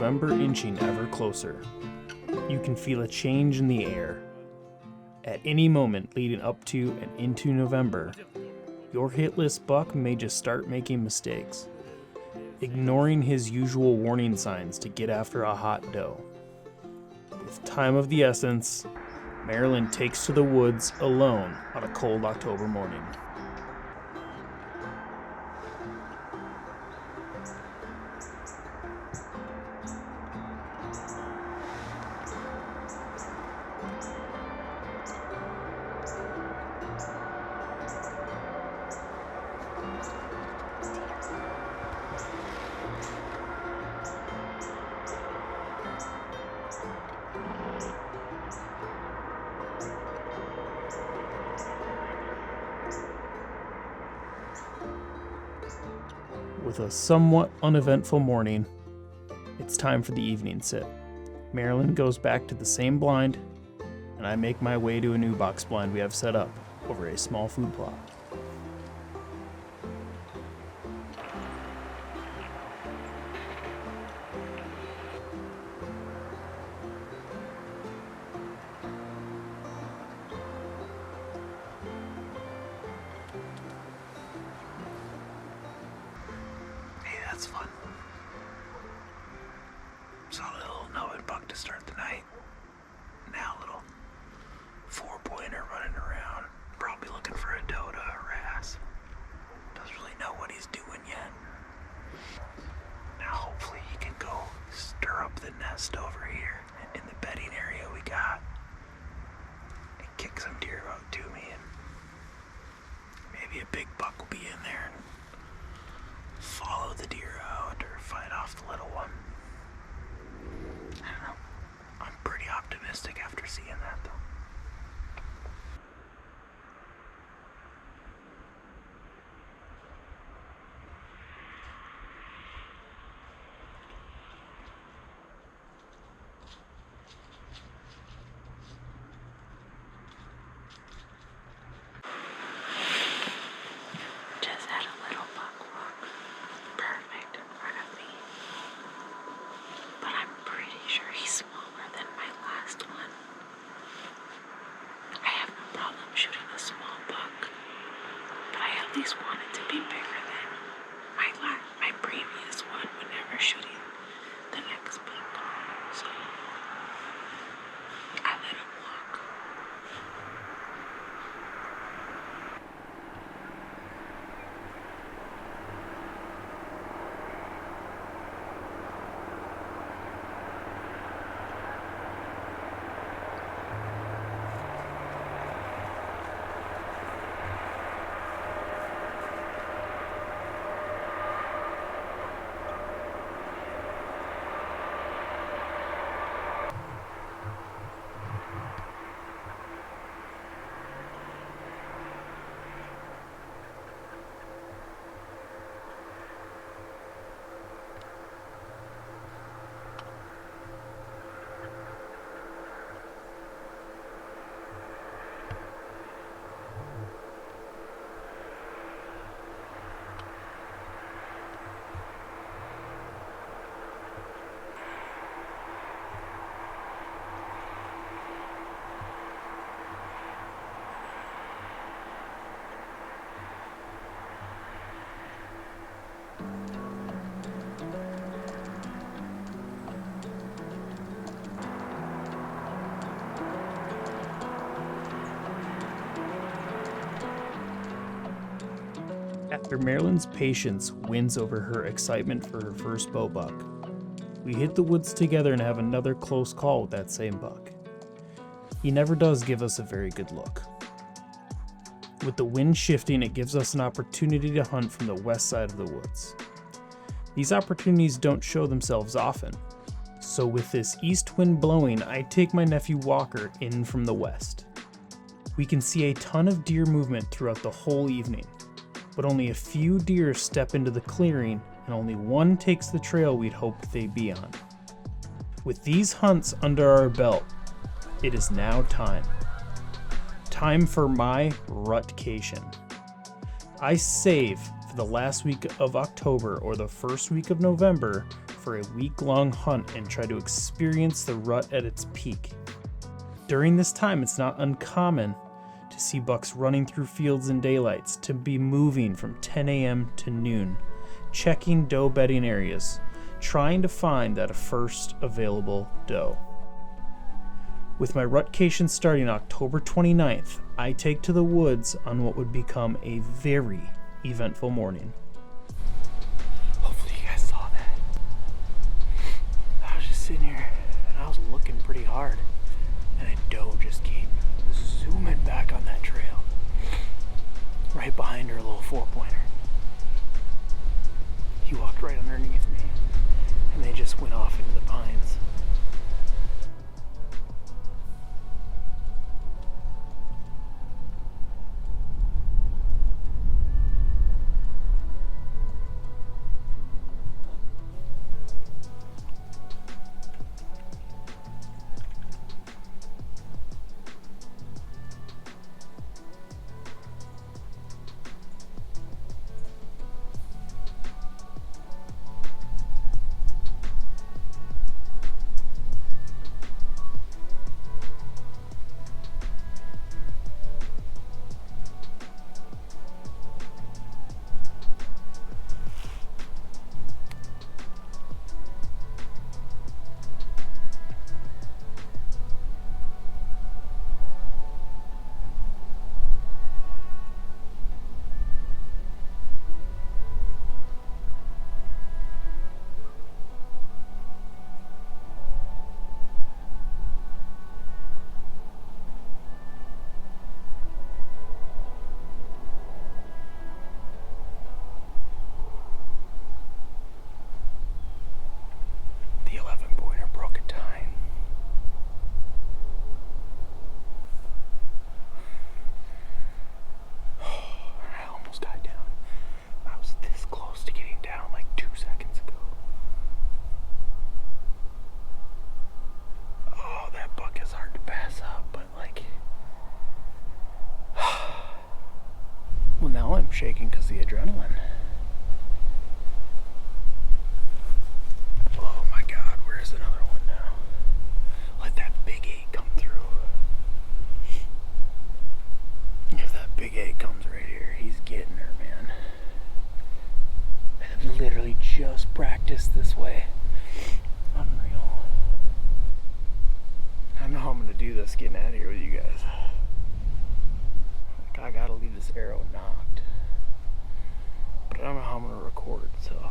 November inching ever closer. You can feel a change in the air. At any moment leading up to and into November, your hit list buck may just start making mistakes, ignoring his usual warning signs to get after a hot doe. With time of the essence, Marilyn takes to the woods alone on a cold October morning. With a somewhat uneventful morning, it's time for the evening sit. Marilyn goes back to the same blind, and I make my way to a new box blind we have set up over a small food plot. That's fun. Saw a little Noah buck to start the night. Now a little 4-pointer running around, probably looking for a doe to harass. Doesn't really know what he's doing yet. Now hopefully he can go stir up the nest over here in the bedding area we got and kick some deer out to me, and maybe a big buck will be in there and follow the deer out or fight off the little one. I don't know. I'm pretty optimistic after seeing that, though. Just had a little buck walk perfect in front of me, but I'm pretty sure he's smaller than my last one. I have no problem shooting a small buck, but I at least want it to be bigger than my previous one whenever shooting the next buck. So I let him walk. After Marilyn's patience wins over her excitement for her first bow buck, we hit the woods together and have another close call with that same buck. He never does give us a very good look. With the wind shifting, it gives us an opportunity to hunt from the west side of the woods. These opportunities don't show themselves often, so with this east wind blowing, I take my nephew Walker in from the west. We can see a ton of deer movement throughout the whole evening, but only a few deer step into the clearing and only one takes the trail we'd hoped they'd be on. With these hunts under our belt, it is now time. Time for my rutcation. I save for the last week of October or the first week of November for a week-long hunt and try to experience the rut at its peak. During this time, it's not uncommon to see bucks running through fields in daylights, to be moving from 10 a.m. to noon, checking doe bedding areas, trying to find that first available doe. With my rutcation starting October 29th, I take to the woods on what would become a very eventful morning. Hopefully you guys saw that. I was just sitting here and I was looking pretty hard, and a doe just came zooming back on that trail. Right behind her little 4-pointer. He walked right underneath me, and they just went off into the pines. The 11-pointer broke a tine. I almost got down. I was this close to getting down like 2 seconds ago. Oh, that buck is hard to pass up, but like... Well, now I'm shaking because of the adrenaline. Oh my God, where's another one now? Let that big 8 come through. If that big 8 comes right here, he's getting her, man. I've literally just practiced this way. Unreal. I know how I'm gonna do this getting out of here with you guys. Like, I gotta leave this arrow knocked. But I don't know how I'm gonna record it, so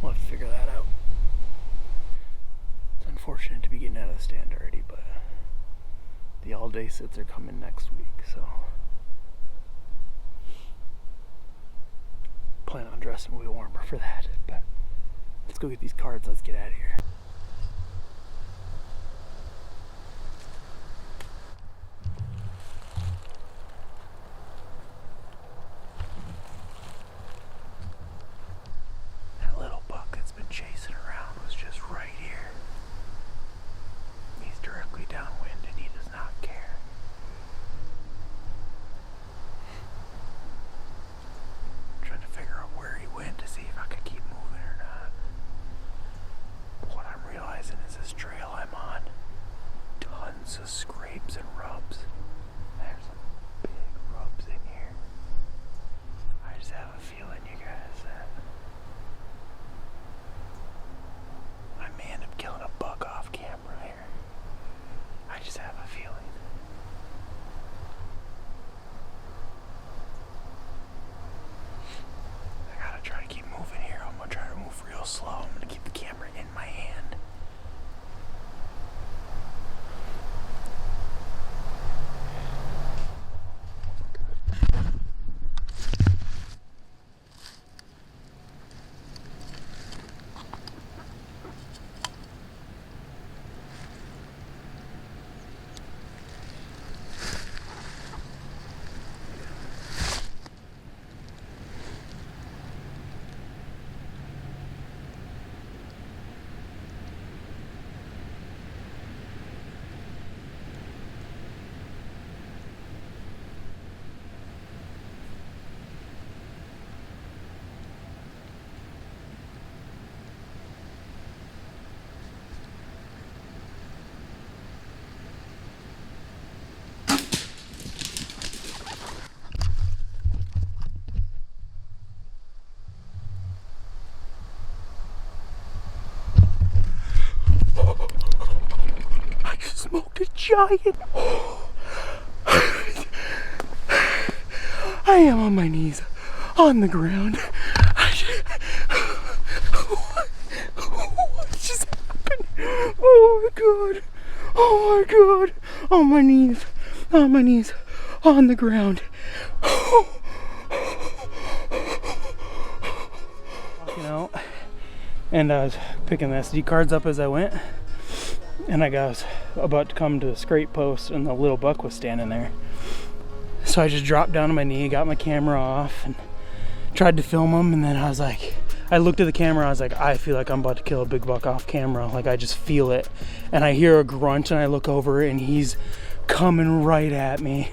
we'll have to figure that out. It's unfortunate to be getting out of the stand already, but the all-day sits are coming next week, so plan on dressing way warmer for that. But let's go get these cards. Let's get out of here. That little buck that's been chasing around was just right here. He's directly downwind and he does not care. I'm trying to figure out where he went to see if I could keep moving or not. What I giant. I am on my knees on the ground. What just happened? Oh my god. Oh my god. On my knees on the ground. Walking out, and I was picking the SD cards up as I went, and I was about to come to the scrape post, and the little buck was standing there. So I just dropped down on my knee, got my camera off, and tried to film him. And then I was like, I looked at the camera, I was like, I feel like I'm about to kill a big buck off camera. Like, I just feel it. And I hear a grunt, and I look over, and he's coming right at me.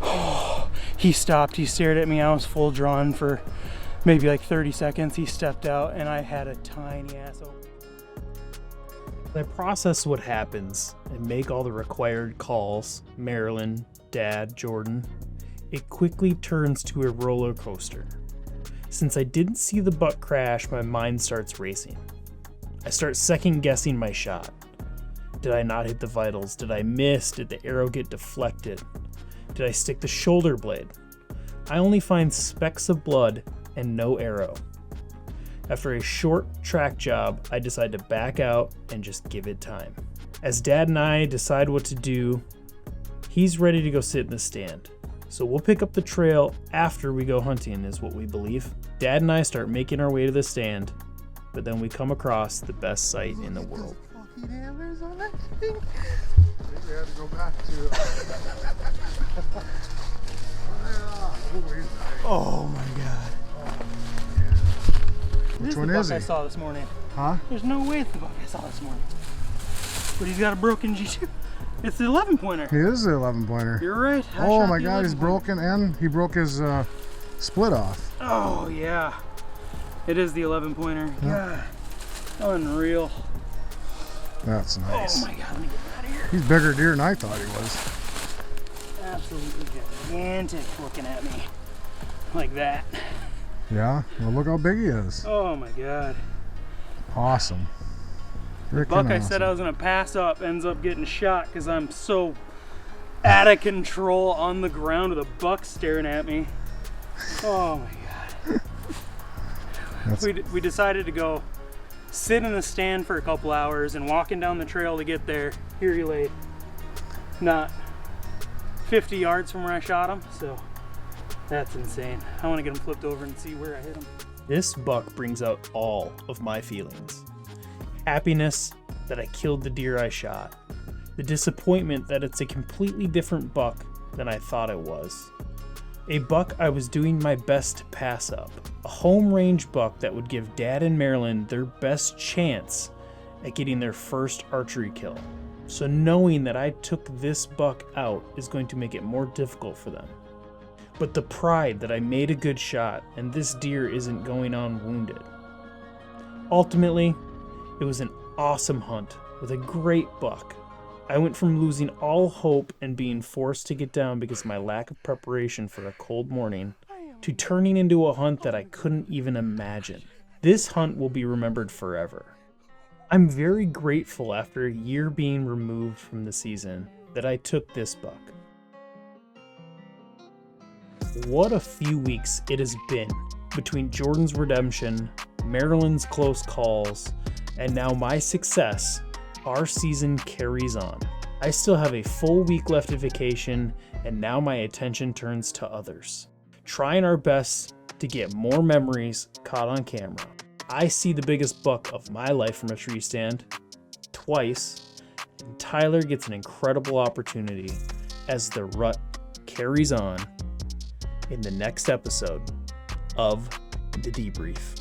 Oh, he stopped, he stared at me. I was full drawn for maybe like 30 seconds. He stepped out, and I had a tiny ass open. I process what happens and make all the required calls. Marilyn, Dad, Jordan. It quickly turns to a roller coaster. Since I didn't see the buck crash, my mind starts racing. I start second guessing my shot. Did I not hit the vitals? Did I miss? Did the arrow get deflected? Did I stick the shoulder blade? I only find specks of blood and no arrow. After a short track job, I decide to back out and just give it time. As Dad and I decide what to do, he's ready to go sit in the stand. So we'll pick up the trail after we go hunting, is what we believe. Dad and I start making our way to the stand, but then we come across the best sight in the world. Antlers on that thing. I think we had to go back to Oh my god. Which one is he? I saw this morning. Huh? There's no way it's the buck I saw this morning. But he's got a broken G2. It's the 11 pointer. He is the 11 pointer. You're right. Oh my god, he's broken, and he broke his split off. Oh yeah. It is the 11 pointer. Yeah. God. Unreal. That's nice. Oh my god, let me get out of here. He's bigger deer than I thought he was. Absolutely gigantic looking at me. Like that. Yeah, well look how big he is. Oh my god. Awesome. The buck I said I was gonna pass up ends up getting shot because I'm so out of control on the ground with a buck staring at me. Oh my god. We decided to go sit in the stand for a couple hours, and walking down the trail to get there, here he lay, not 50 yards from where I shot him, so that's insane. I want to get him flipped over and see where I hit him. This buck brings out all of my feelings. Happiness that I killed the deer I shot. The disappointment that it's a completely different buck than I thought it was. A buck I was doing my best to pass up. A home range buck that would give Dad and Marilyn their best chance at getting their first archery kill. So knowing that I took this buck out is going to make it more difficult for them. But the pride that I made a good shot and this deer isn't going on wounded. Ultimately, it was an awesome hunt with a great buck. I went from losing all hope and being forced to get down because of my lack of preparation for a cold morning to turning into a hunt that I couldn't even imagine. This hunt will be remembered forever. I'm very grateful after a year being removed from the season that I took this buck. What a few weeks it has been between Jordan's redemption, Marilyn's close calls, and now my success. Our season carries on. I still have a full week left of vacation, and now my attention turns to others. Trying our best to get more memories caught on camera. I see the biggest buck of my life from a tree stand twice, and Tyler gets an incredible opportunity as the rut carries on in the next episode of The Debrief.